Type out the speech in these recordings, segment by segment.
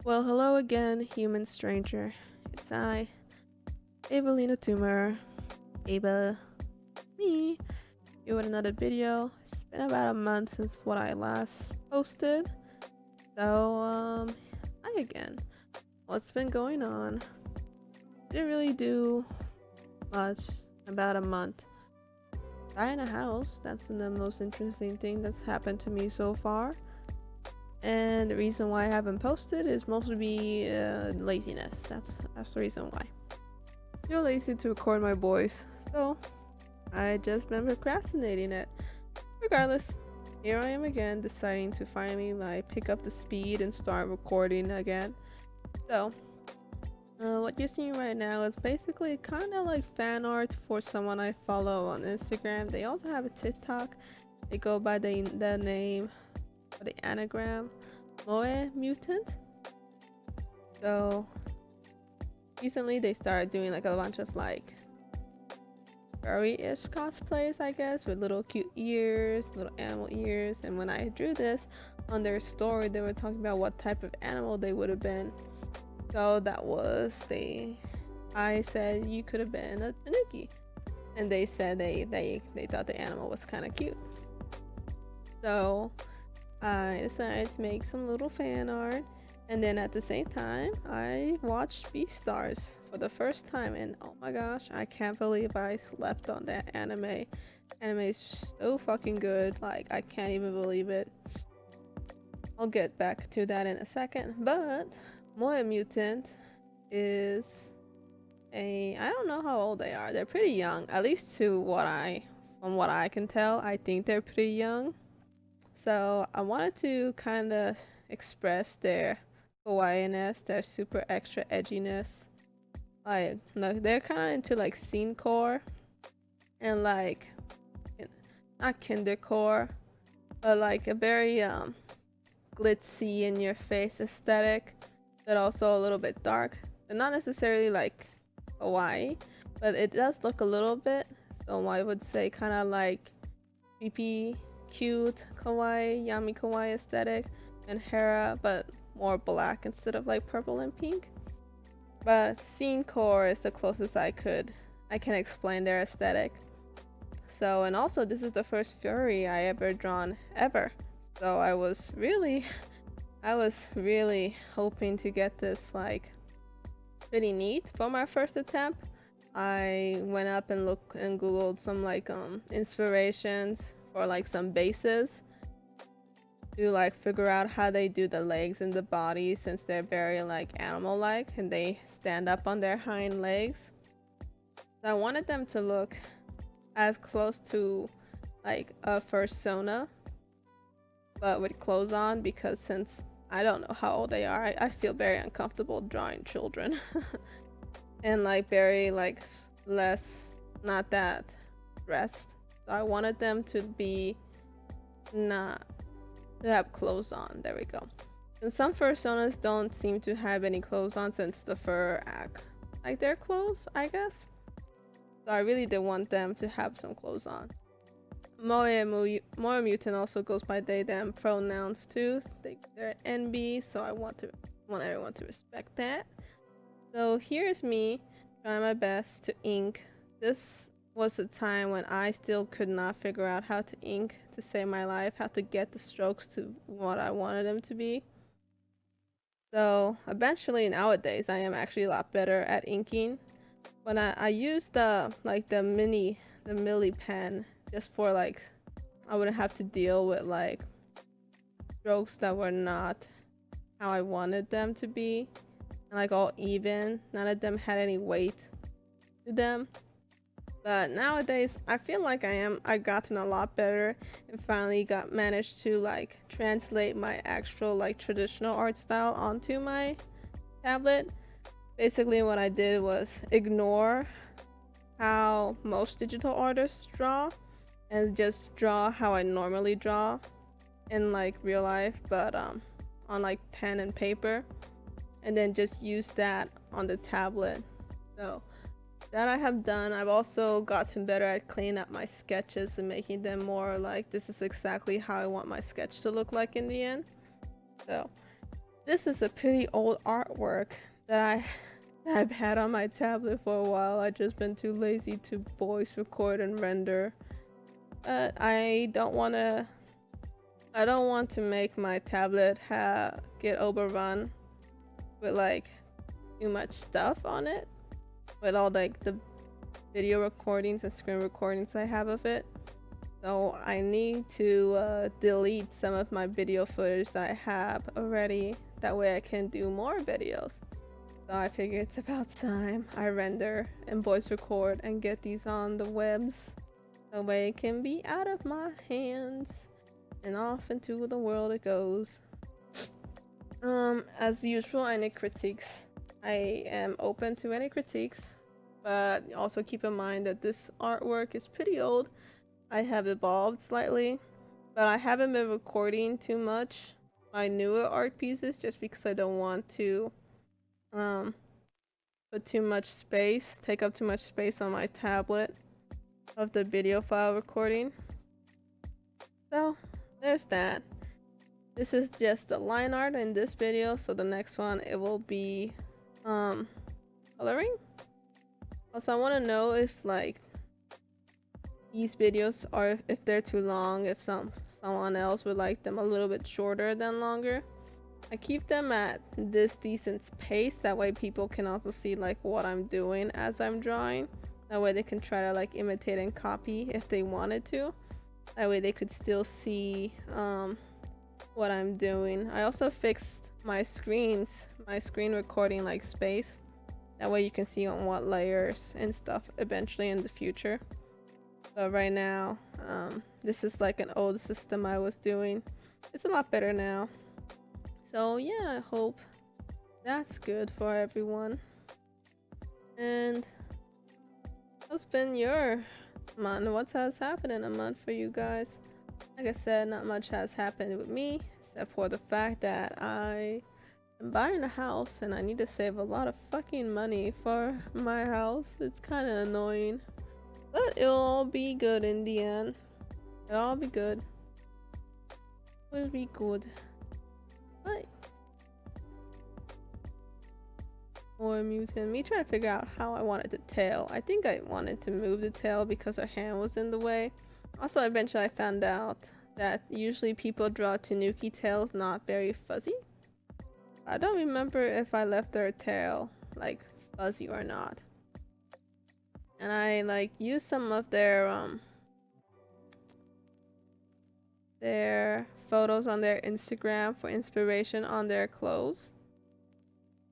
Well, hello again, human stranger. It's I, Evelina Tumor, Ava, me, here with another video. It's been about a month since what I last posted. So, hi again. What's been going on? Didn't really do much. About a month. Buying a house, that's been the most interesting thing that's happened to me so far. And the reason why I haven't posted is mostly laziness. That's the reason why. Feel lazy to record my voice, so I just been procrastinating it. Regardless, here I am again, deciding to finally pick up the speed and start recording again. So, what you're seeing right now is basically kind of like fan art for someone I follow on Instagram. They also have a TikTok. They go by the name or the anagram MoeMutant. So recently they started doing like a bunch of furry-ish cosplays, I guess, with little cute ears, little animal ears. And when I drew this on their story, they were talking about what type of animal they would have been. So that was I said you could have been a tanuki, and they said they thought the animal was kind of cute. So I decided to make some little fan art, and then at the same time I watched Beastars for the first time, and oh my gosh, I can't believe I slept on that anime. Anime is so fucking good, like I can't even believe it. I'll get back to that in a second, but MoeMutant is I don't know how old they are. They're pretty young, at least from what I can tell. I think they're pretty young. So I wanted to kind of express their kawaii-ness, their super extra edginess. Like, no, they're kind of into like scene core and like not kindercore, but like a very glitzy in your face aesthetic, but also a little bit dark. They're not necessarily like kawaii, but it does look a little bit. So I would say kind of like creepy, cute kawaii, yummy kawaii aesthetic, and Hera, but more black instead of like purple and pink. But scene core is the closest I can explain their aesthetic. So, and also this is the first furry I ever drawn ever. So I was really hoping to get this like pretty neat for my first attempt. I went up and looked and googled some like inspirations for like some bases to like figure out how they do the legs and the body, since they're very like animal like and they stand up on their hind legs. So I wanted them to look as close to like a fursona but with clothes on, because since I don't know how old they are, I feel very uncomfortable drawing children. And like very like less, not that dressed. So I wanted them to be not to have clothes on. There we go. And some fursonas don't seem to have any clothes on, since the fur act like their clothes, I guess. So I really did want them to have some clothes on. MoeMutant also goes by they them pronouns too. They're NB, so I want everyone to respect that. So here's me trying my best to ink. This was a time when I still could not figure out how to ink to save my life, how to get the strokes to what I wanted them to be. So eventually nowadays I am actually a lot better at inking. When I used the Milli pen just for like I wouldn't have to deal with like strokes that were not how I wanted them to be, and like all even. None of them had any weight to them. But nowadays I feel like I've gotten a lot better and finally managed to like translate my actual like traditional art style onto my tablet. Basically what I did was ignore how most digital artists draw and just draw how I normally draw in like real life, but on like pen and paper, and then just use that on the tablet. So that I have done. I've also gotten better at cleaning up my sketches and making them more like this is exactly how I want my sketch to look like in the end. So This is a pretty old artwork that I've had on my tablet for a while. I've just been too lazy to voice record and render. But I don't want to make my tablet get overrun with like too much stuff on it, with all like the video recordings and screen recordings I have of it. So I need to delete some of my video footage that I have already. That way I can do more videos. So I figure it's about time I render and voice record and get these on the webs. That way it can be out of my hands and off into the world it goes. As usual, any critiques. I am open to any critiques, but also keep in mind that this artwork is pretty old. I have evolved slightly, but I haven't been recording too much my newer art pieces just because I don't want to put too much space, take up too much space on my tablet of the video file recording. So there's that. This is just the line art in this video, so the next one it will be coloring. Also, I want to know if like these videos are, if they're too long, if someone else would like them a little bit shorter than longer. I keep them at this decent pace, that way people can also see like what I'm doing as I'm drawing. That way they can try to like imitate and copy if they wanted to. That way they could still see what I'm doing. I also fixed my screen recording like space. That way you can see on what layers and stuff eventually in the future. But right now, this is like an old system I was doing. It's a lot better now. So yeah, I hope that's good for everyone. And what's been your month? What has happened in a month for you guys? Like I said, not much has happened with me, except for the fact that I am buying a house and I need to save a lot of fucking money for my house. It's kind of annoying. But it'll all be good in the end. It'll all be good. It'll be good. But MoeMutant. Me trying to figure out how I wanted the tail. I think I wanted to move the tail because her hand was in the way. Also, eventually I found out that usually people draw Tanuki tails not very fuzzy. I don't remember if I left their tail like fuzzy or not. And I like used some of their photos on their Instagram for inspiration on their clothes.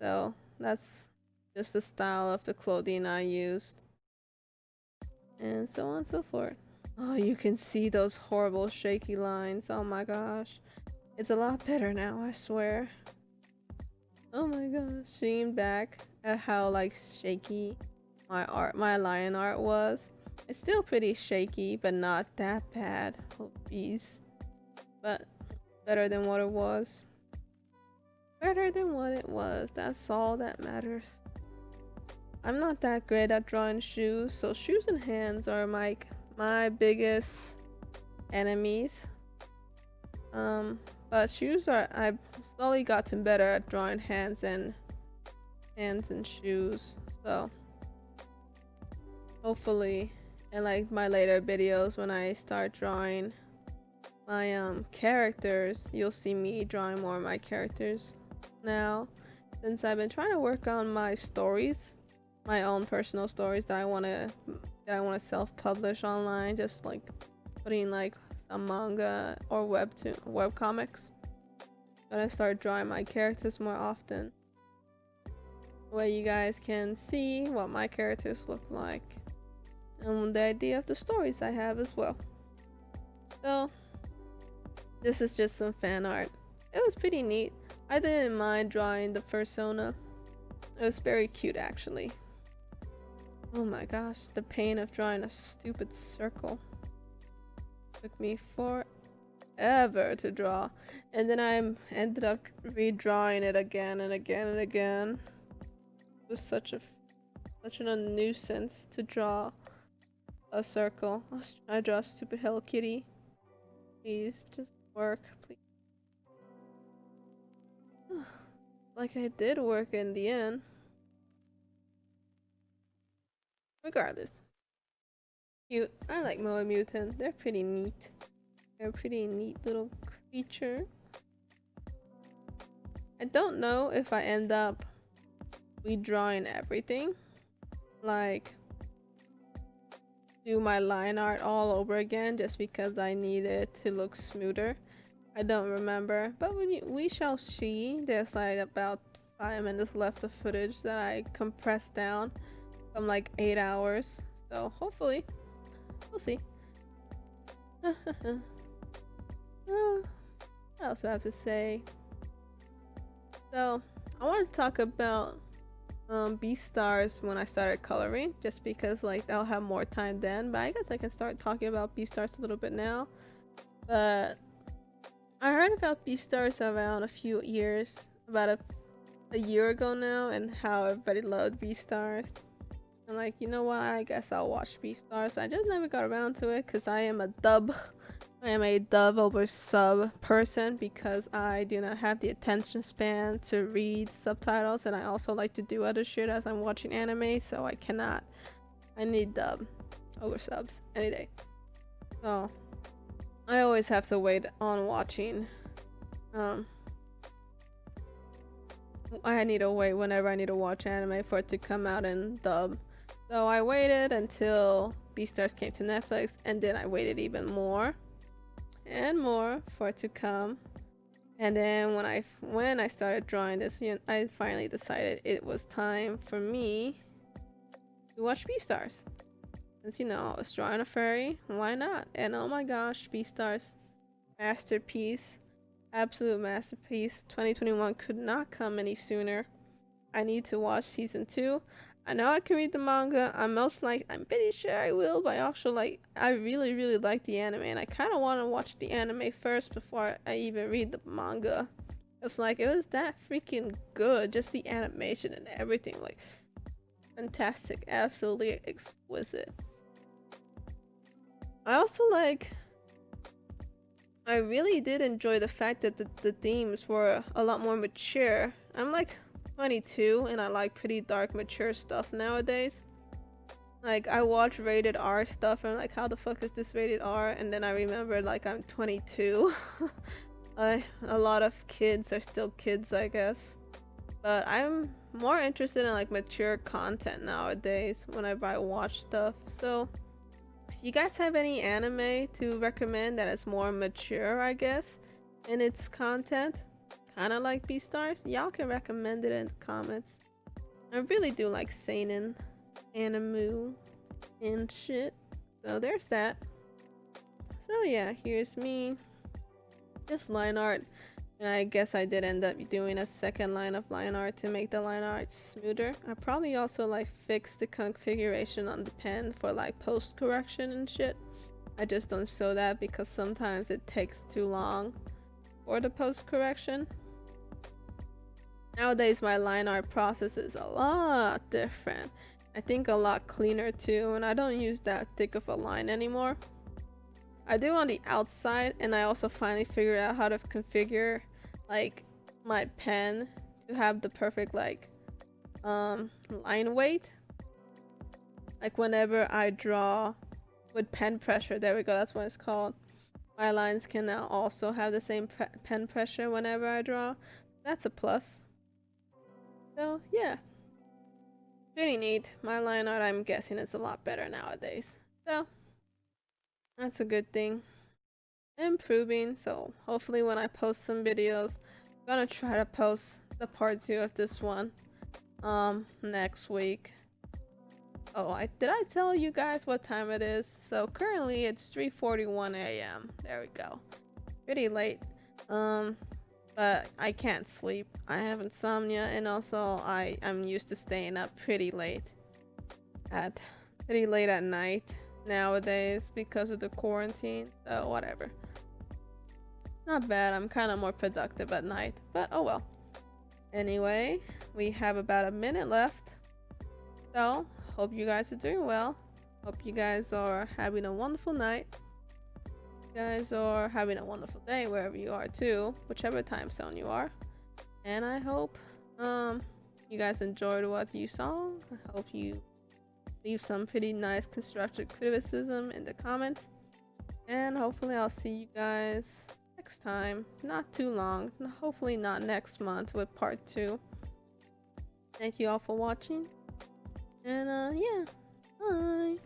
So that's just the style of the clothing I used. And so on and so forth. Oh, you can see those horrible shaky lines. Oh my gosh. It's a lot better now, I swear. Oh my gosh. Seeing back at how like shaky my lion art was. It's still pretty shaky, but not that bad. Oh jeez. But better than what it was. Better than what it was. That's all that matters. I'm not that great at drawing shoes, so shoes and hands are my biggest enemies. But shoes I've slowly gotten better at drawing hands and shoes. So hopefully in like my later videos when I start drawing my characters, you'll see me drawing more of my characters now, since I've been trying to work on my stories, my own personal stories that I want to self-publish online, just like putting like some manga or web comics. I'm gonna start drawing my characters more often, where you guys can see what my characters look like and the idea of the stories I have as well. So this is just some fan art. It was pretty neat. I didn't mind drawing the fursona. It was very cute actually. Oh my gosh, the pain of drawing a stupid circle. Took me forever to draw. And then I ended up redrawing it again and again and again. It was such a nuisance to draw a circle. I draw a stupid Hello Kitty. Please, just work, please. like I did work in the end. Regardless. Cute. I like MoeMutant. They're pretty neat. They're a pretty neat little creature. I don't know if I end up redrawing everything. Like, do my line art all over again just because I need it to look smoother. I don't remember, but we shall see. There's like about 5 minutes left of footage that I compressed down from like 8 hours. So hopefully, we'll see. What else do I have to say? So I want to talk about Beastars when I started coloring, just because like I'll have more time then. But I guess I can start talking about Beastars a little bit now. But I heard about Beastars around about a year ago now, and how everybody loved Beastars. And like, you know what? I guess I'll watch Beastars. I just never got around to it because I am a dub over sub person, because I do not have the attention span to read subtitles, and I also like to do other shit as I'm watching anime, so I cannot. I need dub over subs any day. So I always have to wait on watching. I need to wait whenever I need to watch anime for it to come out in dub. So I waited until Beastars came to Netflix, and then I waited even more and more for it to come. And then when I started drawing this, I finally decided it was time for me to watch Beastars. Since I was drawing a fairy, why not? And oh my gosh, Beastars, masterpiece, absolute masterpiece. 2021 could not come any sooner. I need to watch season 2. I know I can read the manga. I'm pretty sure I will, but I really, really like the anime, and I kind of want to watch the anime first before I even read the manga. It's like, it was that freaking good. Just the animation and everything, like, fantastic, absolutely exquisite. I really did enjoy the fact that the themes were a lot more mature. I'm like 22 and I like pretty dark, mature stuff nowadays. Like, I watch rated R stuff and like, how the fuck is this rated R? And then I remember like, I'm 22. A lot of kids are still kids, I guess. But I'm more interested in like mature content nowadays whenever I watch stuff. So if you guys have any anime to recommend that is more mature, I guess, in its content, kind of like Beastars, y'all can recommend it in the comments. I really do like seinen anime and shit. So there's that. So yeah, here's me. Just line art. And I guess I did end up doing a second line of line art to make the line art smoother. I probably also like fixed the configuration on the pen for like post correction and shit. I just don't show that because sometimes it takes too long for the post correction. Nowadays my line art process is a lot different. I think a lot cleaner too, and I don't use that thick of a line anymore. I do on the outside, and I also finally figured out how to configure like my pen to have the perfect like line weight. Like whenever I draw with pen pressure, there we go, that's what it's called. My lines can now also have the same pen pressure whenever I draw. That's a plus. So yeah, pretty neat. My line art, I'm guessing, is a lot better nowadays. So that's a good thing. Improving, so hopefully when I post some videos, I'm gonna try to post the part 2 of this one next week. Oh, did I tell you guys what time it is? So currently it's 3:41 a.m. There we go. Pretty late. But I can't sleep. I have insomnia, and also I'm used to staying up pretty late at night nowadays because of the quarantine. So whatever. Not bad. I'm kind of more productive at night, but oh well. Anyway, we have about a minute left. So hope you guys are doing well. Hope you guys are having a wonderful night. You guys are having a wonderful day wherever you are too, whichever time zone you are. And I hope You guys enjoyed what you saw. I hope you leave some pretty nice constructive criticism in the comments, and hopefully I'll see you guys next time. Not too long, hopefully not next month with part 2. Thank you all for watching, and yeah, bye.